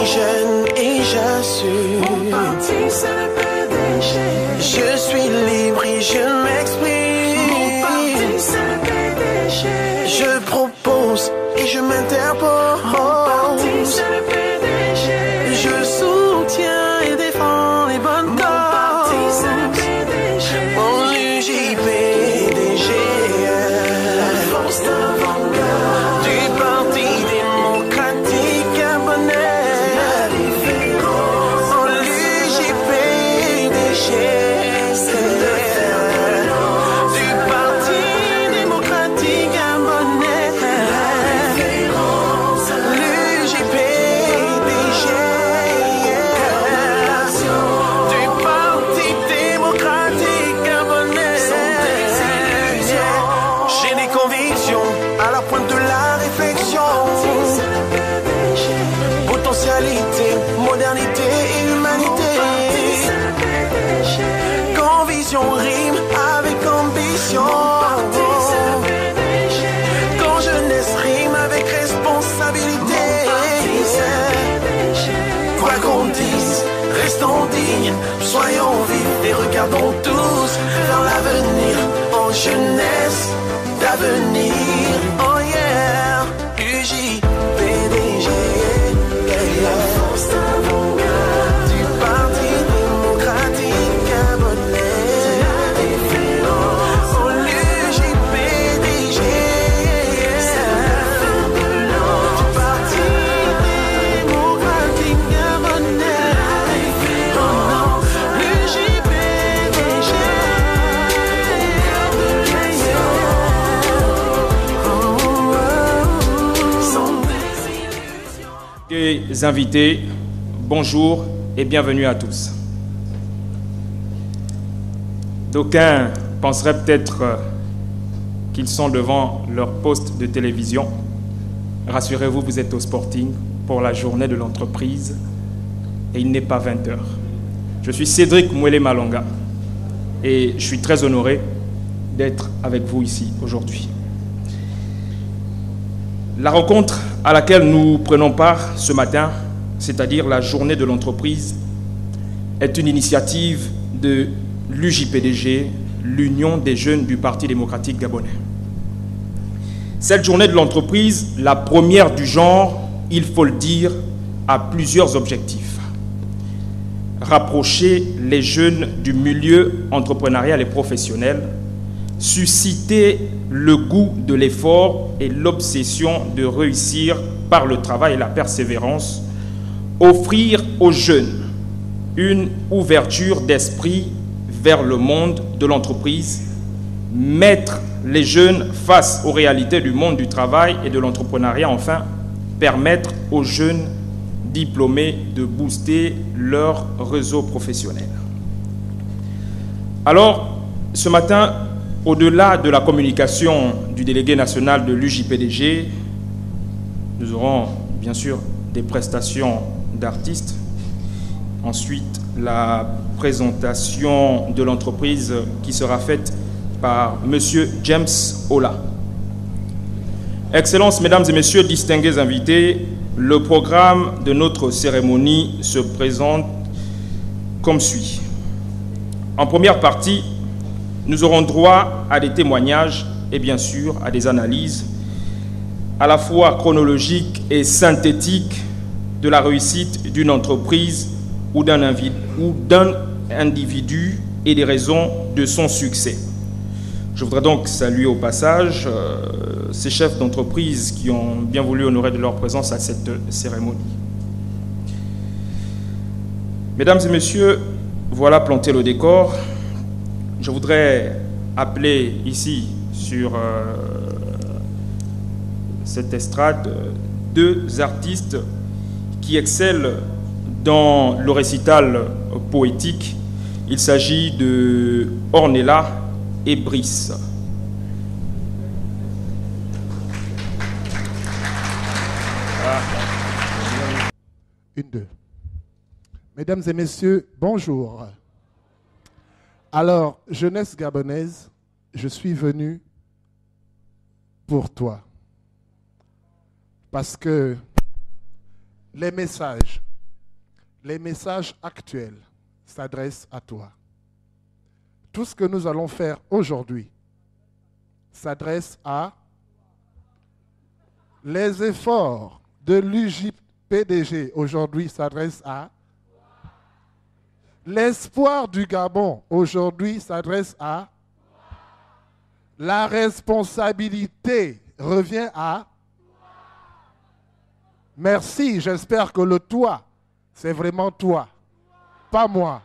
jeune et j'assume. Mon parti c'est le PDG. Je suis libre et je m'exprime. Mon parti c'est le PDG. Je propose et je m'interpose. Mon parti c'est le PDG. Je soutiens et défends les bonnes causes. Mon parti c'est le PDG. Mon UJPDG. La force d'avant-garde Du Parti démocratique gabonais. La différence. Mon UJPDG. Du Parti démocratique gabonais. L'UJPDG. Du Parti démocratique gabonais. J'ai des convictions à la pointe de la réflexion. Potentialité, modernité et humanité. Quand vision rime avec ambition. Quand jeunesse rime avec responsabilité. Quoi qu'on dise, restons dignes, soyons vifs et regardons tous vers l'avenir. En jeunesse d'avenir. Oh yeah, UJPDG. La force d'avant-garde du Parti démocratique gabonais. La différence. Oh l'UJPDG. Du Parti démocratique gabonais. Oh non, l'UJPDG. Les invités, bonjour et bienvenue à tous. D'aucuns penseraient peut-être qu'ils sont devant leur poste de télévision. Rassurez-vous, vous êtes au Sporting pour la journée de l'entreprise et il n'est pas 20h. Je suis Cédric Mouélé Malonga et je suis très honoré d'être avec vous ici aujourd'hui. La rencontre à laquelle nous prenons part ce matin, c'est-à-dire la journée de l'entreprise, est une initiative de l'UJPDG, l'Union des jeunes du Parti démocratique gabonais. Cette journée de l'entreprise, la première du genre, il faut le dire, a plusieurs objectifs. Rapprocher les jeunes du milieu entrepreneurial et professionnel, susciter le goût de l'effort et l'obsession de réussir par le travail et la persévérance, offrir aux jeunes une ouverture d'esprit vers le monde de l'entreprise, mettre les jeunes face aux réalités du monde du travail et de l'entrepreneuriat, enfin, permettre aux jeunes diplômés de booster leur réseau professionnel. Alors, ce matin, au-delà de la communication du délégué national de l'UJPDG, nous aurons bien sûr des prestations d'artistes. Ensuite, la présentation de l'entreprise qui sera faite par M. James Ola. Excellences, Mesdames et Messieurs, distingués invités, le programme de notre cérémonie se présente comme suit. En première partie, nous aurons droit à des témoignages et bien sûr à des analyses à la fois chronologiques et synthétiques de la réussite d'une entreprise ou d'un individu et des raisons de son succès. Je voudrais donc saluer au passage ces chefs d'entreprise qui ont bien voulu honorer de leur présence à cette cérémonie. Mesdames et messieurs, voilà planté le décor. Je voudrais appeler ici sur cette estrade deux artistes qui excellent dans le récital poétique. Il s'agit de Ornella et Brice. Une, deux. Mesdames et messieurs, bonjour. Alors, jeunesse gabonaise, je suis venu pour toi. Parce que les messages les messages actuels s'adressent à toi. Tout ce que nous allons faire aujourd'hui s'adresse à les efforts de l'UJPDG aujourd'hui s'adressent à l'espoir du Gabon aujourd'hui s'adresse à la responsabilité revient à merci, j'espère que le toi, c'est vraiment toi, pas moi.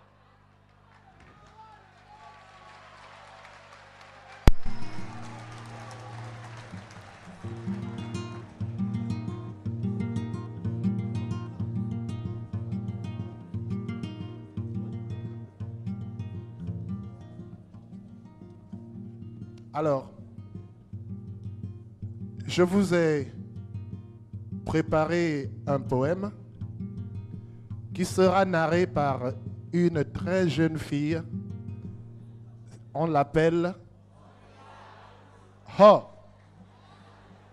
Alors, je vous ai préparé un poème qui sera narré par une très jeune fille. On l'appelle Ho.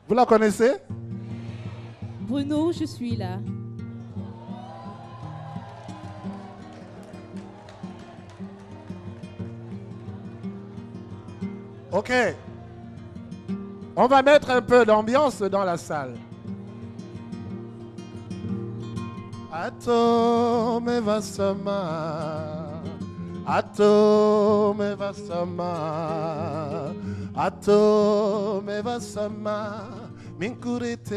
Vous la connaissez? Bruno, je suis là. Ok. On va mettre un peu d'ambiance dans la salle. Atome vasama, atome vasama, atome vasama, minkurite.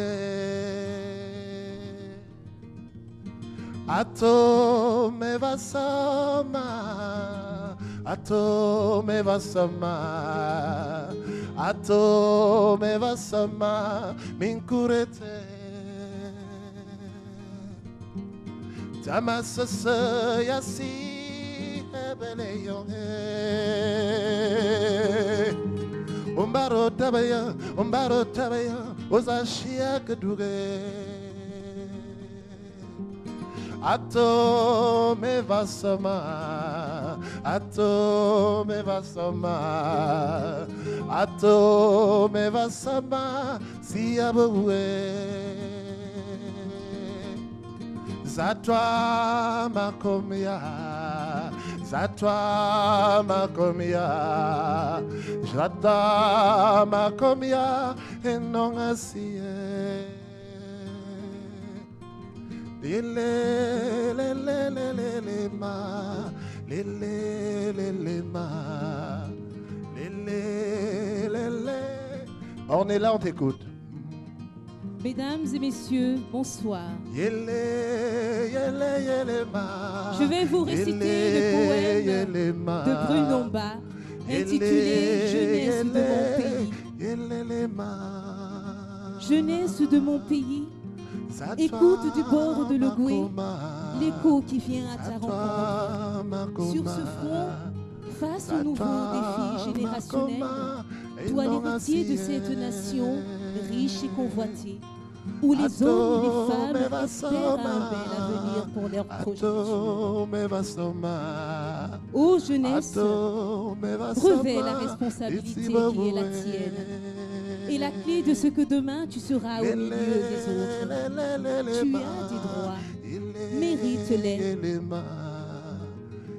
Atome vasama, atome vasama, atome vasama, minkurete. Tamasasa yasi hebele yonge, umbaro tabaya, ozashia kaduge. Atome vasama, atome vasama, atome vasama, siabuwe. Zatwa makomia, zatwa makomia, zatwa makomia, enongasie. Lele, lele, lele, lele, ma, lele, lele, ma, lele, lele. On est là, on t'écoute. Mesdames et messieurs, bonsoir. Je vais vous réciter le poème de Bruno Mba intitulé Jeunesse de mon pays. Jeunesse de mon pays, écoute du bord de l'Ogooué l'écho qui vient à ta rencontre. Sur ce front, face aux nouveaux défis générationnels, toi l'héritier de cette nation riche et convoitée, où les hommes et les femmes espèrent un bel avenir pour leur progéniture. Ô jeunesse, revêt la responsabilité qui est la tienne et la clé de ce que demain tu seras au milieu des autres. Tu as des droits, mérite-les.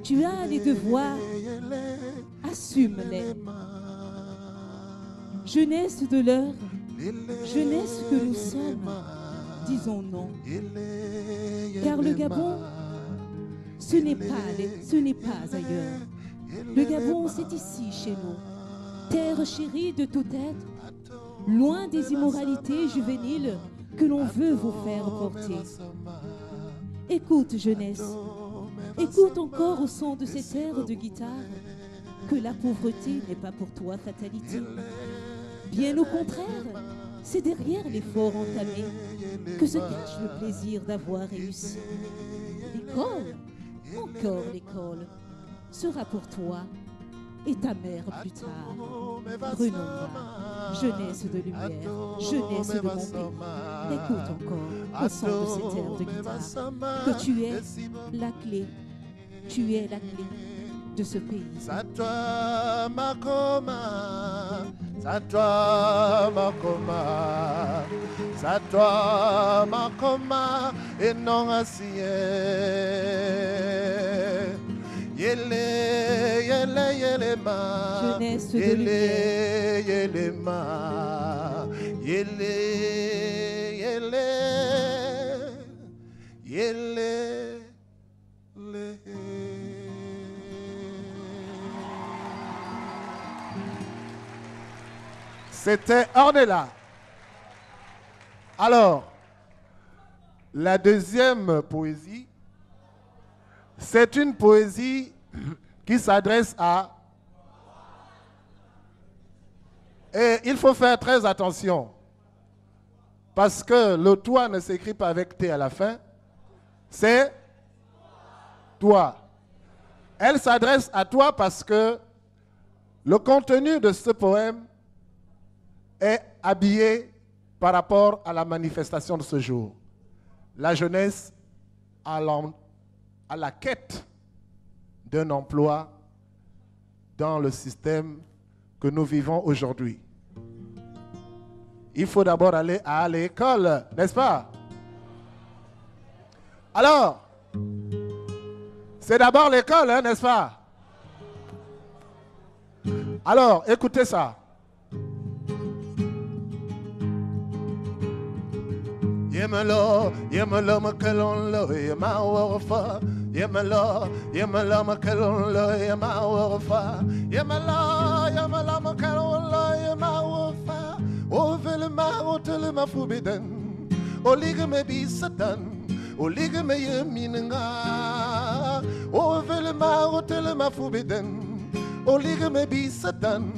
Tu as les devoirs, assume-les. Jeunesse de l'heure, jeunesse que nous sommes, disons non. Car le Gabon, ce n'est pas ailleurs. Le Gabon, c'est ici chez nous. Terre chérie de tout être, loin des immoralités juvéniles que l'on veut vous faire porter. Écoute, jeunesse, écoute encore au son de cet air de guitare que la pauvreté n'est pas pour toi fatalité. Bien au contraire, c'est derrière l'effort entamé que se cache le plaisir d'avoir réussi. L'école, encore l'école, sera pour toi et ta mère plus tard. Bruno Mba, jeunesse de lumière, jeunesse de mon pays. Écoute encore au son de cet air de guitare que tu es la clé de ce pays. Satwa makoma, satwa makoma, satwa makoma, et non asie. Jeunesse de C'était Ornella. Alors, la deuxième poésie, c'est une poésie qui s'adresse à... Et il faut faire très attention, parce que le toi ne s'écrit pas avec T à la fin, c'est toi. Elle s'adresse à toi parce que le contenu de ce poème est habillé par rapport à la manifestation de ce jour. La jeunesse à la quête d'un emploi dans le système que nous vivons aujourd'hui. Il faut d'abord aller à l'école, n'est-ce pas? Alors, c'est d'abord l'école, hein, n'est-ce pas? Alors, écoutez ça. Yemelo, makalonlo, yema warfa. Yemelo, makalonlo, yema warfa. Yemelo, makalonlo, yema warfa. Ovele ma, otele ma fubiden. Olige me bi satan. Olige me yeminga. Ovele ma, otele ma fubiden. Olige me bi satan.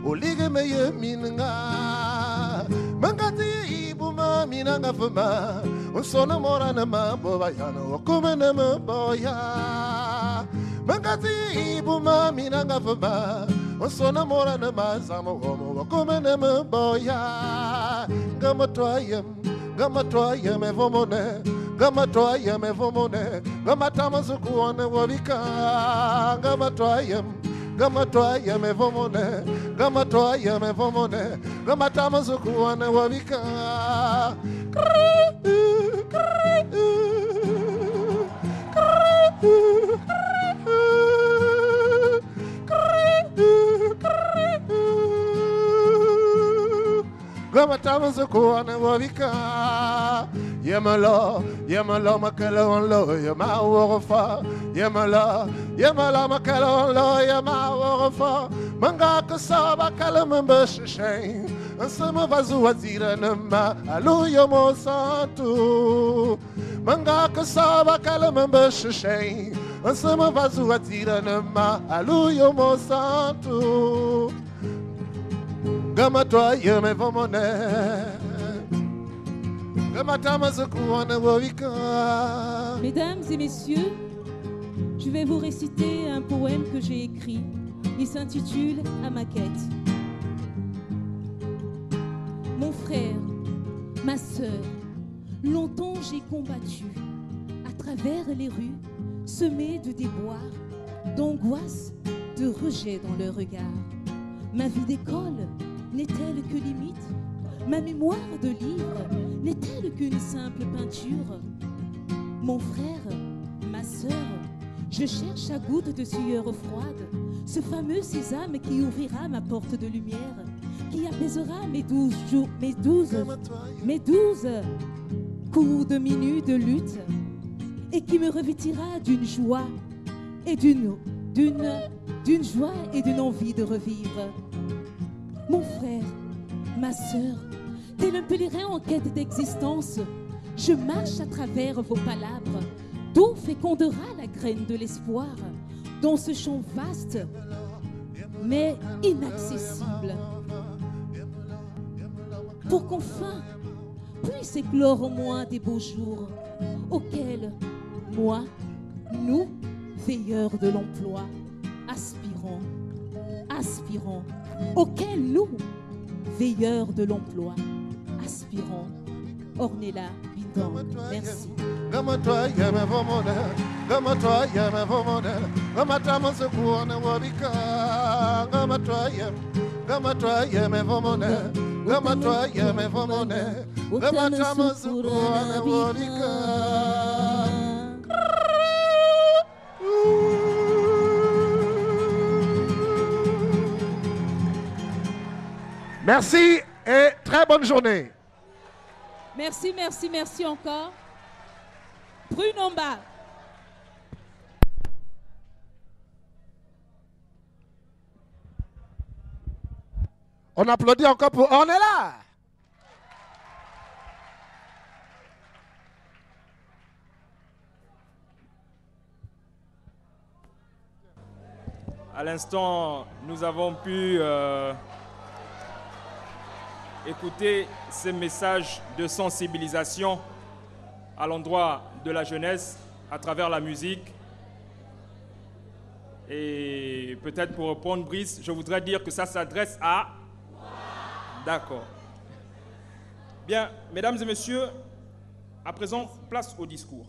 Olige me yeminga. Mangati ibuma minanga fuma. Unsona morana ma boyana. Okumene me boya. Mangati ibuma minanga fuma. Unsona morana ma zamo homo. Okumene me boya. Gamatoyem evomone. Gamatoyem evomone. Gamatamazukuane wabika. Gamatoyem evomone. Gamatoyem evomone. Gamatamazukuane wabika. Gamatamazukuane wabika. Yemelo makalonlo, yema warfa. Yemelo makalonlo, yema warfa. Manga kasaba kalamamba shishain. Ansama vazu wazira nama aluyo mo santu. Manga kasaba kalamamba shishain. Ansama vazu wazira nama aluyo mo santu. Gamatwa yeme vomone. Mesdames et messieurs, je vais vous réciter un poème que j'ai écrit. Il s'intitule « À ma quête ». Mon frère, ma sœur, longtemps j'ai combattu à travers les rues, semées de déboires, d'angoisse, de rejet dans le regard. Ma vie d'école n'est-elle que limite? Ma mémoire de livre n'est-elle qu'une simple peinture? Mon frère, ma sœur, je cherche à gouttes de sueur froide ce fameux sésame qui ouvrira ma porte de lumière, qui apaisera mes 12 coups de minutes de lutte et qui me revêtira d'une joie et d'une joie et d'une envie de revivre. Mon frère, ma sœur, tel un pèlerin en quête d'existence, je marche à travers vos palabres, d'où fécondera la graine de l'espoir, dans ce champ vaste, mais inaccessible. Pour qu'enfin puisse éclore au moins des beaux jours, auxquels, moi, nous, veilleurs de l'emploi, aspirons, auxquels nous, veilleurs de l'emploi, aspirons. Ornella Bindong, merci. Merci et très bonne journée. Merci, merci, merci encore. Prunomba. On applaudit encore pour... On est là. À l'instant, nous avons pu écouter ces messages de sensibilisation à l'endroit de la jeunesse à travers la musique. Et peut-être pour reprendre Brice, je voudrais dire que ça s'adresse à... D'accord. Bien, mesdames et messieurs, à présent, place au discours.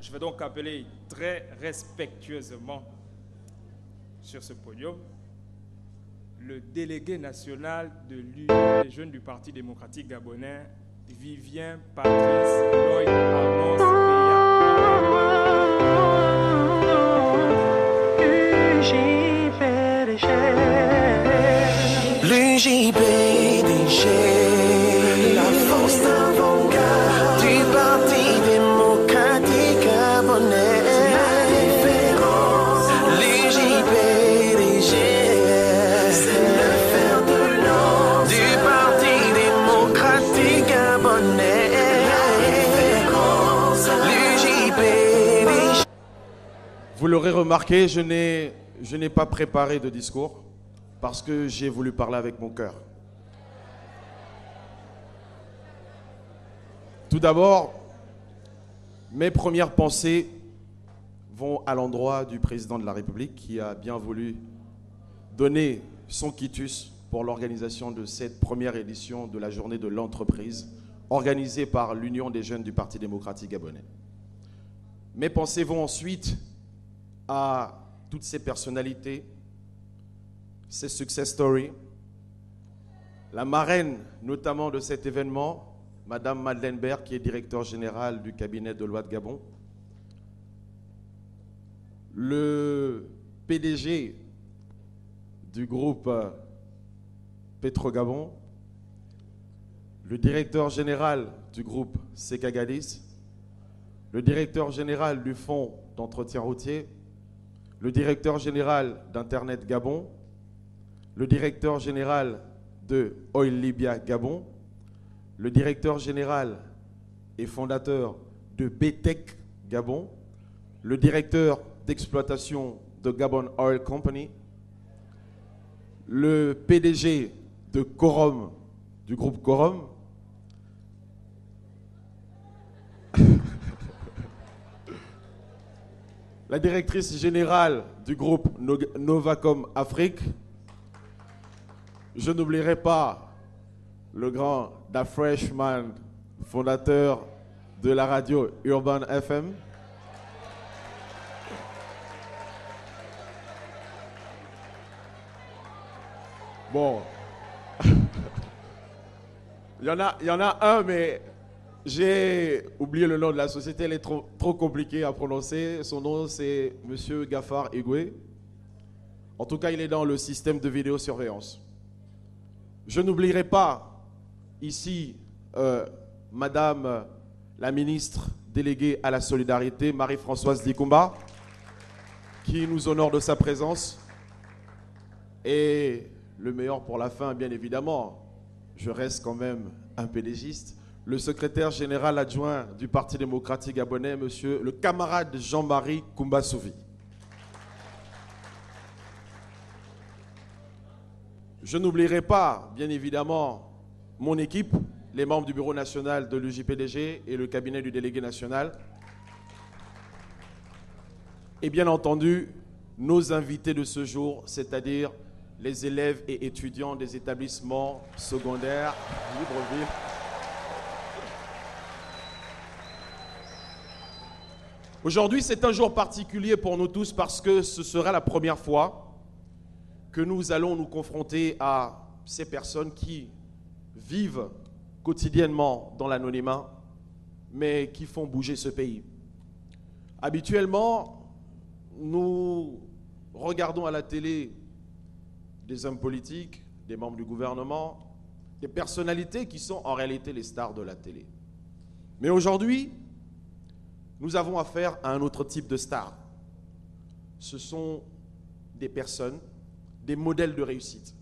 Je vais donc appeler très respectueusement sur ce podium le délégué national de l'Union des jeunes du Parti démocratique gabonais, Vivien Patrice Lloyd Amos L'UJPDG, la force d'avant-garde du Parti démocratique gabonais. La référence, l'UJPDG, c'est le fer de lance du Parti démocratique gabonais. La référence, l'UJPDG. Vous l'aurez remarqué, je n'ai pas préparé de discours parce que j'ai voulu parler avec mon cœur. Tout d'abord, mes premières pensées vont à l'endroit du président de la République qui a bien voulu donner son quitus pour l'organisation de cette première édition de la journée de l'entreprise organisée par l'Union des jeunes du Parti démocratique gabonais. Mes pensées vont ensuite à toutes ces personnalités, ces success stories, la marraine notamment de cet événement, Madame Madeleine Bert, qui est directeur général du cabinet de loi de Gabon, le PDG du groupe Petro-Gabon, le directeur général du groupe Sekagadis, le directeur général du fonds d'entretien routier, le directeur général d'Internet Gabon, le directeur général de Oil Libya Gabon, le directeur général et fondateur de BTEC Gabon, le directeur d'exploitation de Gabon Oil Company, le PDG de Corom, du groupe Corom, la directrice générale du groupe Novacom Afrique. Je n'oublierai pas le grand Da Freshman, fondateur de la radio Urban FM. Bon, il y en a un, mais j'ai oublié le nom de la société, elle est trop compliquée à prononcer. Son nom, c'est Monsieur Gafar Igwe. En tout cas, il est dans le système de vidéosurveillance. Je n'oublierai pas ici Madame la ministre déléguée à la solidarité, Marie-Françoise Dikumba, qui nous honore de sa présence. Et le meilleur pour la fin, bien évidemment, je reste quand même un PDGiste, le secrétaire général adjoint du Parti démocratique gabonais, monsieur le camarade Jean-Marie Koumba-Souvi. Je n'oublierai pas, bien évidemment, mon équipe, les membres du bureau national de l'UJPDG et le cabinet du délégué national. Et bien entendu, nos invités de ce jour, c'est-à-dire les élèves et étudiants des établissements secondaires Libreville. Aujourd'hui, c'est un jour particulier pour nous tous parce que ce sera la première fois que nous allons nous confronter à ces personnes qui vivent quotidiennement dans l'anonymat, mais qui font bouger ce pays. Habituellement, nous regardons à la télé des hommes politiques, des membres du gouvernement, des personnalités qui sont en réalité les stars de la télé. Mais aujourd'hui, nous avons affaire à un autre type de star. Ce sont des personnes, des modèles de réussite,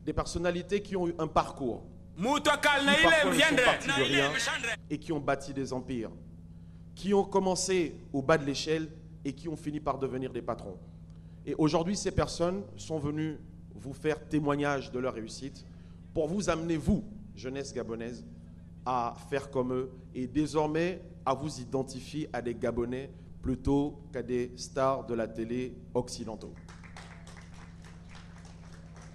des personnalités qui ont eu un parcours, qui parfois ne sont partis de rien et qui ont bâti des empires, qui ont commencé au bas de l'échelle et qui ont fini par devenir des patrons. Et aujourd'hui, ces personnes sont venues vous faire témoignage de leur réussite pour vous amener, vous, jeunesse gabonaise, à faire comme eux et désormais à vous identifier à des Gabonais plutôt qu'à des stars de la télé occidentaux.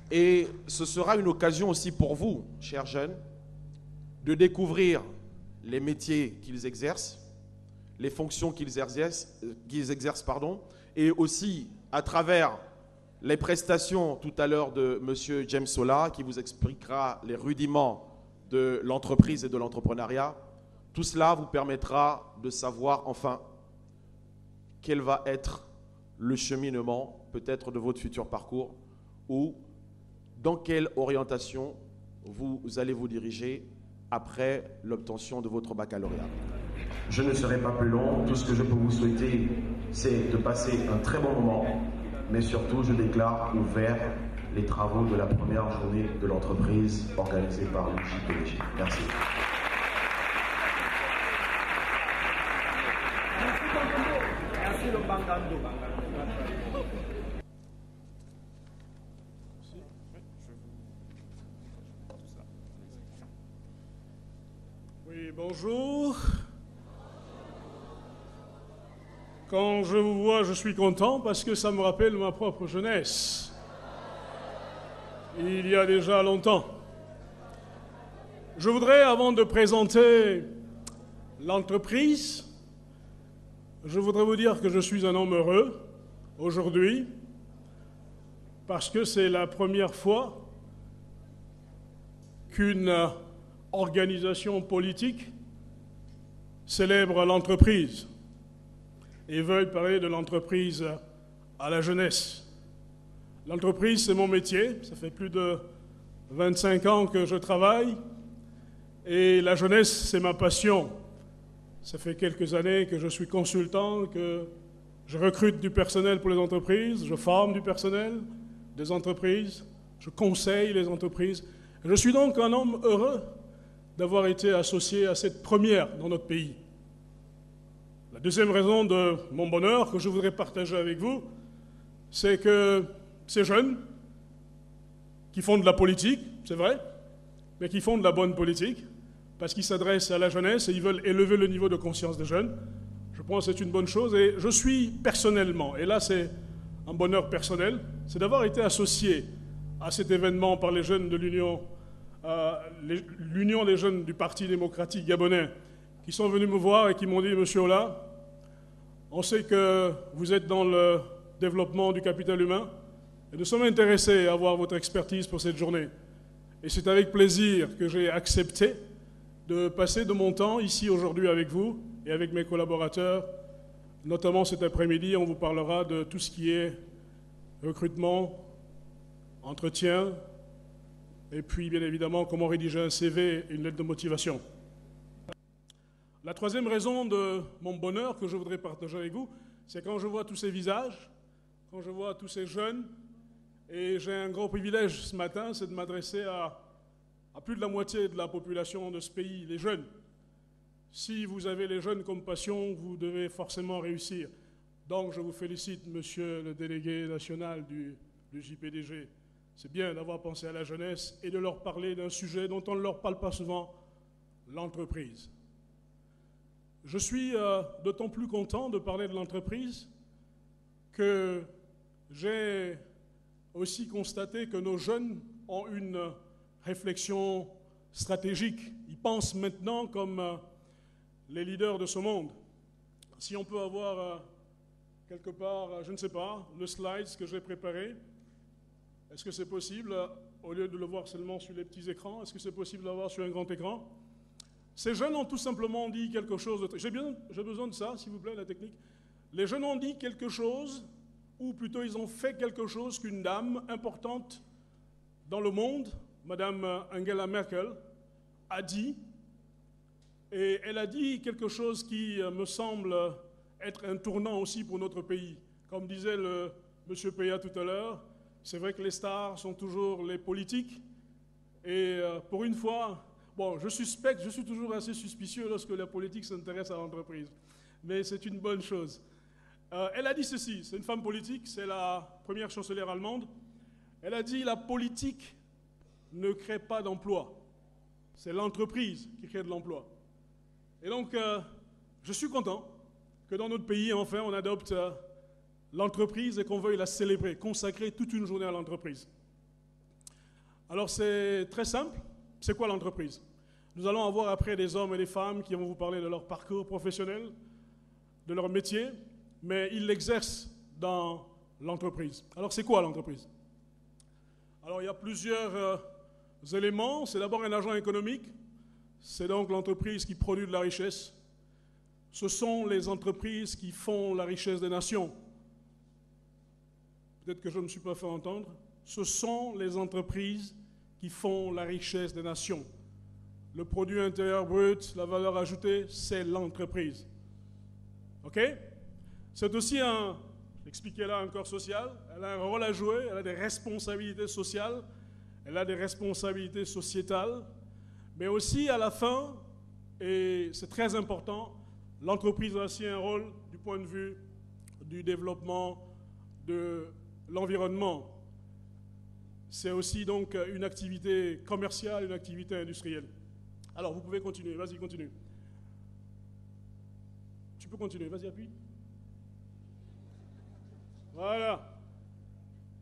Et ce sera une occasion aussi pour vous, chers jeunes, de découvrir les métiers qu'ils exercent, les fonctions qu'ils exercent, et aussi à travers les prestations tout à l'heure de M. James Sola, qui vous expliquera les rudiments de l'entreprise et de l'entrepreneuriat. Tout cela vous permettra de savoir enfin quel va être le cheminement peut-être de votre futur parcours ou dans quelle orientation vous allez vous diriger après l'obtention de votre baccalauréat. Je ne serai pas plus long. Tout ce que je peux vous souhaiter, c'est de passer un très bon moment. Mais surtout, je déclare ouvert les travaux de la première journée de l'entreprise organisée par le JPDG. Merci. Oui, bonjour. Quand je vous vois, je suis content parce que ça me rappelle ma propre jeunesse. Il y a déjà longtemps. Je voudrais, avant de présenter l'entreprise, je voudrais vous dire que je suis un homme heureux aujourd'hui parce que c'est la première fois qu'une organisation politique célèbre l'entreprise et veuille parler de l'entreprise à la jeunesse. L'entreprise, c'est mon métier. Ça fait plus de 25 ans que je travaille. Et la jeunesse, c'est ma passion. Ça fait quelques années que je suis consultant, que je recrute du personnel pour les entreprises, je forme du personnel des entreprises, je conseille les entreprises. Je suis donc un homme heureux d'avoir été associé à cette première dans notre pays. La deuxième raison de mon bonheur que je voudrais partager avec vous, c'est que ces jeunes qui font de la politique, c'est vrai, mais qui font de la bonne politique, parce qu'ils s'adressent à la jeunesse et ils veulent élever le niveau de conscience des jeunes. Je pense que c'est une bonne chose et je suis personnellement, et là c'est un bonheur personnel, c'est d'avoir été associé à cet événement par les jeunes de l'Union des jeunes du Parti démocratique gabonais qui sont venus me voir et qui m'ont dit « Monsieur Ola, on sait que vous êtes dans le développement du capital humain et nous sommes intéressés à avoir votre expertise pour cette journée. » Et c'est avec plaisir que j'ai accepté de passer de mon temps ici aujourd'hui avec vous et avec mes collaborateurs. Notamment cet après-midi, on vous parlera de tout ce qui est recrutement, entretien, et puis bien évidemment comment rédiger un CV et une lettre de motivation. La troisième raison de mon bonheur que je voudrais partager avec vous, c'est quand je vois tous ces visages, quand je vois tous ces jeunes, et j'ai un grand privilège ce matin, c'est de m'adresser à plus de la moitié de la population de ce pays, les jeunes. Si vous avez les jeunes comme passion, vous devez forcément réussir. Donc je vous félicite, monsieur le délégué national du JPDG. C'est bien d'avoir pensé à la jeunesse et de leur parler d'un sujet dont on ne leur parle pas souvent, l'entreprise. Je suis d'autant plus content de parler de l'entreprise que j'ai aussi constaté que nos jeunes ont une réflexion stratégique. Ils pensent maintenant comme les leaders de ce monde. Si on peut avoir quelque part, je ne sais pas, le slide que j'ai préparé, est-ce que c'est possible, au lieu de le voir seulement sur les petits écrans, est-ce que c'est possible d'avoir sur un grand écran? Ces jeunes ont tout simplement dit quelque chose de... J'ai besoin de ça, s'il vous plaît, la technique. Les jeunes ont dit quelque chose, ou plutôt ils ont fait quelque chose qu'une dame importante dans le monde, Madame Angela Merkel a dit, et elle a dit quelque chose qui me semble être un tournant aussi pour notre pays. Comme disait le monsieur Peya tout à l'heure, c'est vrai que les stars sont toujours les politiques, et pour une fois, bon, je suis toujours assez suspicieux lorsque la politique s'intéresse à l'entreprise, mais c'est une bonne chose. Elle a dit ceci, c'est une femme politique, c'est la première chancelière allemande. Elle a dit, la politique ne crée pas d'emploi, c'est l'entreprise qui crée de l'emploi. Et donc, je suis content que dans notre pays, enfin, on adopte l'entreprise et qu'on veuille la célébrer, consacrer toute une journée à l'entreprise. Alors, c'est très simple. C'est quoi l'entreprise? Nous allons avoir après des hommes et des femmes qui vont vous parler de leur parcours professionnel, de leur métier, mais ils l'exercent dans l'entreprise. Alors, c'est quoi l'entreprise? Alors, il y a plusieurs éléments. C'est d'abord un agent économique. C'est donc l'entreprise qui produit de la richesse. Ce sont les entreprises qui font la richesse des nations. Peut-être que je ne me suis pas fait entendre. Ce sont les entreprises qui font la richesse des nations. Le produit intérieur brut, la valeur ajoutée, c'est l'entreprise. OK? C'est aussi j'expliquais là, un corps social. Elle a un rôle à jouer, elle a des responsabilités sociales, elle a des responsabilités sociétales, mais aussi à la fin, et c'est très important, l'entreprise a aussi un rôle du point de vue du développement de l'environnement. C'est aussi donc une activité commerciale, une activité industrielle. Alors, vous pouvez continuer, vas-y, continue. Tu peux continuer, vas-y, appuie. Voilà.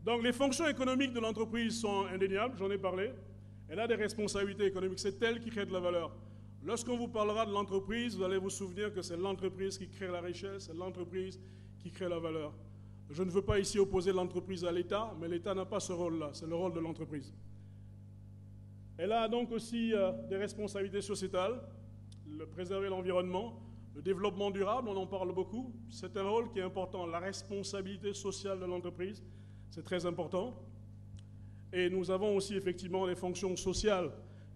Donc, les fonctions économiques de l'entreprise sont indéniables, j'en ai parlé. Elle a des responsabilités économiques, c'est elle qui crée de la valeur. Lorsqu'on vous parlera de l'entreprise, vous allez vous souvenir que c'est l'entreprise qui crée la richesse, c'est l'entreprise qui crée la valeur. Je ne veux pas ici opposer l'entreprise à l'État, mais l'État n'a pas ce rôle-là, c'est le rôle de l'entreprise. Elle a donc aussi des responsabilités sociétales, préserver l'environnement, le développement durable, on en parle beaucoup, c'est un rôle qui est important. La responsabilité sociale de l'entreprise, c'est très important. Et nous avons aussi effectivement des fonctions sociales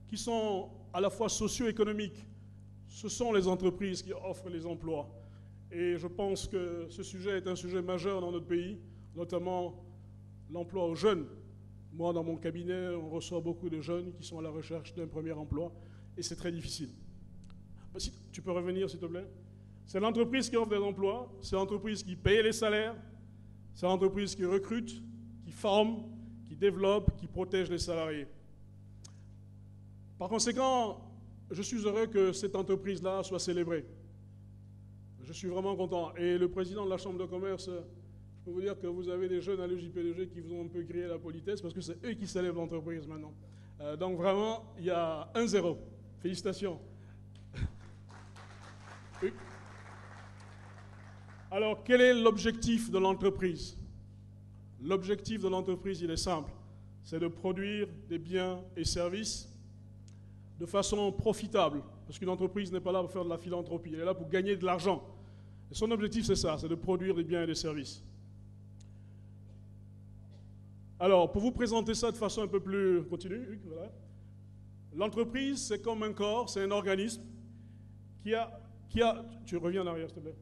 qui sont à la fois socio-économiques. Ce sont les entreprises qui offrent les emplois. Et je pense que ce sujet est un sujet majeur dans notre pays, notamment l'emploi aux jeunes. Moi, dans mon cabinet, on reçoit beaucoup de jeunes qui sont à la recherche d'un premier emploi, et c'est très difficile. Si tu peux revenir, s'il te plaît. C'est l'entreprise qui offre des emplois, c'est l'entreprise qui paye les salaires, c'est l'entreprise qui recrute, qui forme, qui développe, qui protège les salariés. Par conséquent, je suis heureux que cette entreprise-là soit célébrée. Je suis vraiment content. Et le président de la Chambre de commerce, je peux vous dire que vous avez des jeunes à l'UJPDG qui vous ont un peu grillé la politesse parce que c'est eux qui célèbrent l'entreprise maintenant. Donc vraiment, il y a 1-0. Félicitations. Oui. Alors, quel est l'objectif de l'entreprise? L'objectif de l'entreprise, il est simple. C'est de produire des biens et services de façon profitable. Parce qu'une entreprise n'est pas là pour faire de la philanthropie, elle est là pour gagner de l'argent. Et son objectif, c'est ça, c'est de produire des biens et des services. Alors, pour vous présenter ça de façon un peu plus continue, voilà. L'entreprise, c'est comme un corps, c'est un organisme qui a... Tu reviens en arrière, s'il te plaît.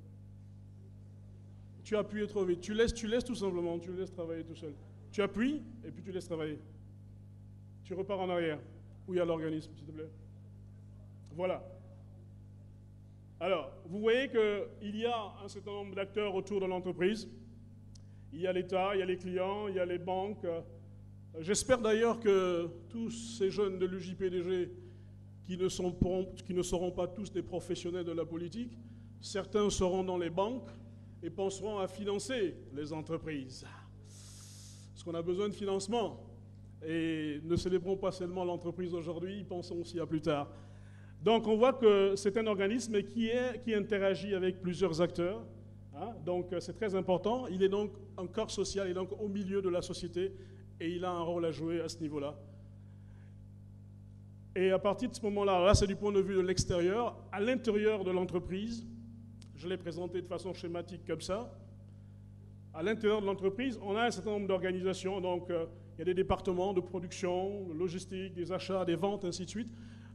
Tu as appuyé trop vite. Tu laisses tout simplement, tu le laisses travailler tout seul. Tu appuies et puis tu laisses travailler. Tu repars en arrière. Où il y a l'organisme, s'il te plaît. Voilà. Alors, vous voyez qu'il y a un certain nombre d'acteurs autour de l'entreprise. Il y a l'État, il y a les clients, il y a les banques. J'espère d'ailleurs que tous ces jeunes de l'UJPDG qui ne seront pas tous des professionnels de la politique, certains seront dans les banques et penseront à financer les entreprises. Parce qu'on a besoin de financement. Et ne célébrons pas seulement l'entreprise aujourd'hui, pensons aussi à plus tard. Donc on voit que c'est un organisme qui interagit avec plusieurs acteurs. Hein, donc c'est très important. Il est donc un corps social, il est donc au milieu de la société et il a un rôle à jouer à ce niveau-là. Et à partir de ce moment-là, là c'est du point de vue de l'extérieur, à l'intérieur de l'entreprise, je l'ai présenté de façon schématique comme ça, à l'intérieur de l'entreprise, on a un certain nombre d'organisations. Donc il y a des départements de production, de logistique, des achats, des ventes, ainsi de suite.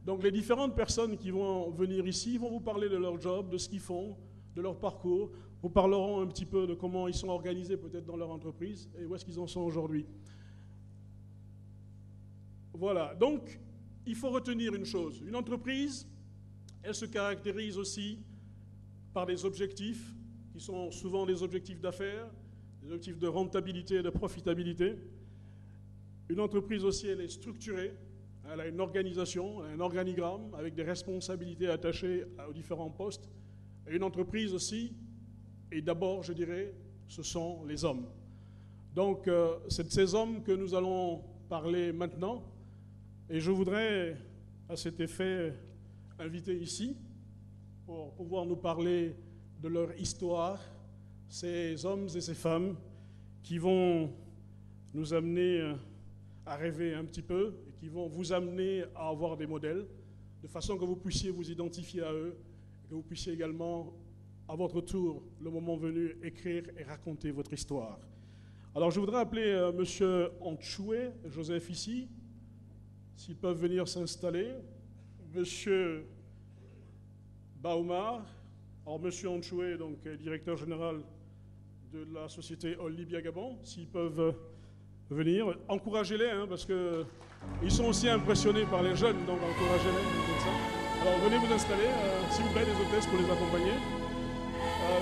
Donc les différentes personnes qui vont venir ici vont vous parler de leur job, de ce qu'ils font, de leur parcours, vous parleront un petit peu de comment ils sont organisés peut-être dans leur entreprise et où est-ce qu'ils en sont aujourd'hui. Voilà, donc il faut retenir une chose. Une entreprise, elle se caractérise aussi par des objectifs qui sont souvent des objectifs d'affaires, des objectifs de rentabilité et de profitabilité. Une entreprise aussi, elle est structurée, elle a une organisation, un organigramme avec des responsabilités attachées aux différents postes. Et une entreprise aussi, et d'abord, je dirais, ce sont les hommes. Donc, c'est de ces hommes que nous allons parler maintenant. Et je voudrais, à cet effet, inviter ici, pour pouvoir nous parler de leur histoire, ces hommes et ces femmes qui vont nous amener à rêver un petit peu et qui vont vous amener à avoir des modèles, de façon que vous puissiez vous identifier à eux, et que vous puissiez également, à votre tour, le moment venu, écrire et raconter votre histoire. Alors je voudrais appeler M. Antchoué, Joseph ici, s'ils peuvent venir s'installer. M. Baoumar, alors M. Antchoué, donc directeur général de la société All Libya Gabon, s'ils peuvent venir. Encouragez-les, hein, parce qu'ils sont aussi impressionnés par les jeunes, donc encouragez-les. Comme ça. Alors venez vous installer, s'il vous plaît, les hôtesses pour les accompagner.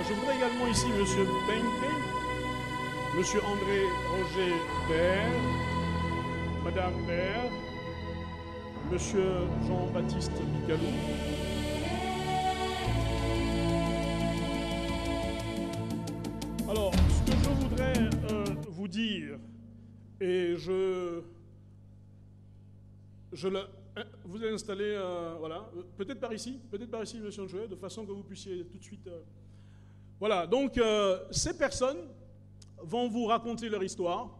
Je voudrais également ici M. Benke, M. André Roger Baird, Mme Baird, M. Jean-Baptiste Micalou. Alors, ce que je voudrais vous dire, et vous allez installer, voilà, peut-être par ici, M. Jouet, de façon que vous puissiez tout de suite... Voilà, donc ces personnes vont vous raconter leur histoire.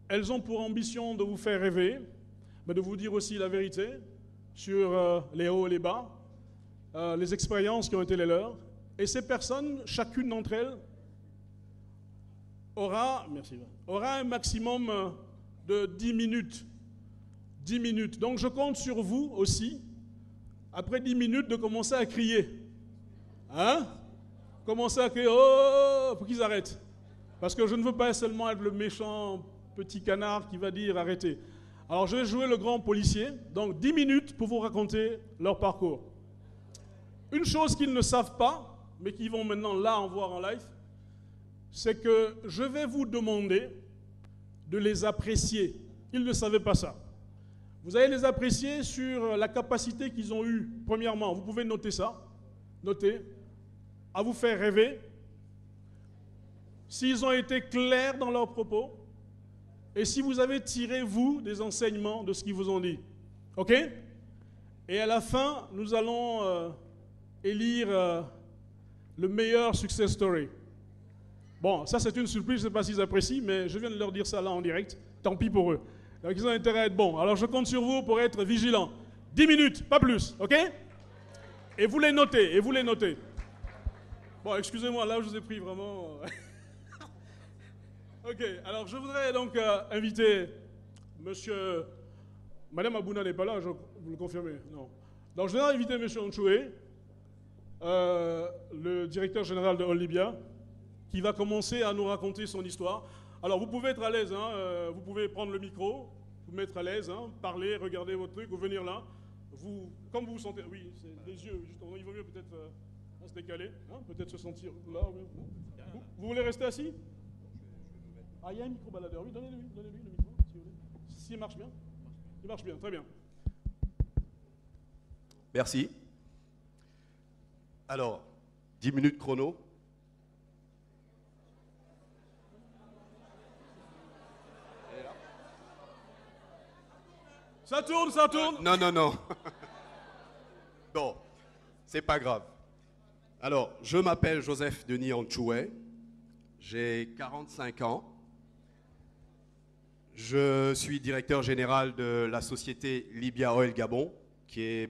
Elles ont pour ambition de vous faire rêver, mais de vous dire aussi la vérité sur les hauts et les bas, les expériences qui ont été les leurs. Et ces personnes, chacune d'entre elles, aura un maximum de 10 minutes. 10 minutes. Donc je compte sur vous aussi, après 10 minutes, de commencer à crier. Hein? Commencer à crier, oh, pour qu'ils arrêtent. Parce que je ne veux pas seulement être le méchant petit canard qui va dire arrêtez. Alors je vais jouer le grand policier, donc 10 minutes pour vous raconter leur parcours. Une chose qu'ils ne savent pas, mais qu'ils vont maintenant là en voir en live, c'est que je vais vous demander de les apprécier. Ils ne savaient pas ça. Vous allez les apprécier sur la capacité qu'ils ont eue. Premièrement, vous pouvez noter ça, noter, à vous faire rêver, s'ils ont été clairs dans leurs propos, et si vous avez tiré, vous, des enseignements de ce qu'ils vous ont dit. OK? Et à la fin, nous allons élire le meilleur success story. Bon, ça c'est une surprise, je ne sais pas s'ils apprécient, mais je viens de leur dire ça là en direct. Tant pis pour eux. Donc ils ont intérêt à être bons. Alors je compte sur vous pour être vigilants. 10 minutes, pas plus, OK? Et vous les notez, et vous les notez. Bon, excusez-moi, là je vous ai pris vraiment... OK, alors je voudrais donc inviter monsieur... Madame Abouna n'est pas là, vous le confirmez? Non. Donc je voudrais inviter monsieur Antchoué, le directeur général de All Libya, qui va commencer à nous raconter son histoire. Alors vous pouvez être à l'aise, hein, vous pouvez prendre le micro, vous mettre à l'aise, hein, parler, regarder votre truc, ou venir là. Vous, comme vous vous sentez, oui, c'est les yeux, justement, il vaut mieux peut-être se décaler, hein, peut-être se sentir là. Vous voulez rester assis? Ah, il y a un micro-baladeur, oui, donnez-lui le micro, si vous voulez. S'il marche bien? Il marche bien, très bien. Merci. Alors, 10 minutes chrono. Ça tourne, ça tourne. Non. Bon, c'est pas grave. Alors, je m'appelle Joseph Denis Antchoué. J'ai 45 ans. Je suis directeur général de la société Libya Oil Gabon, qui est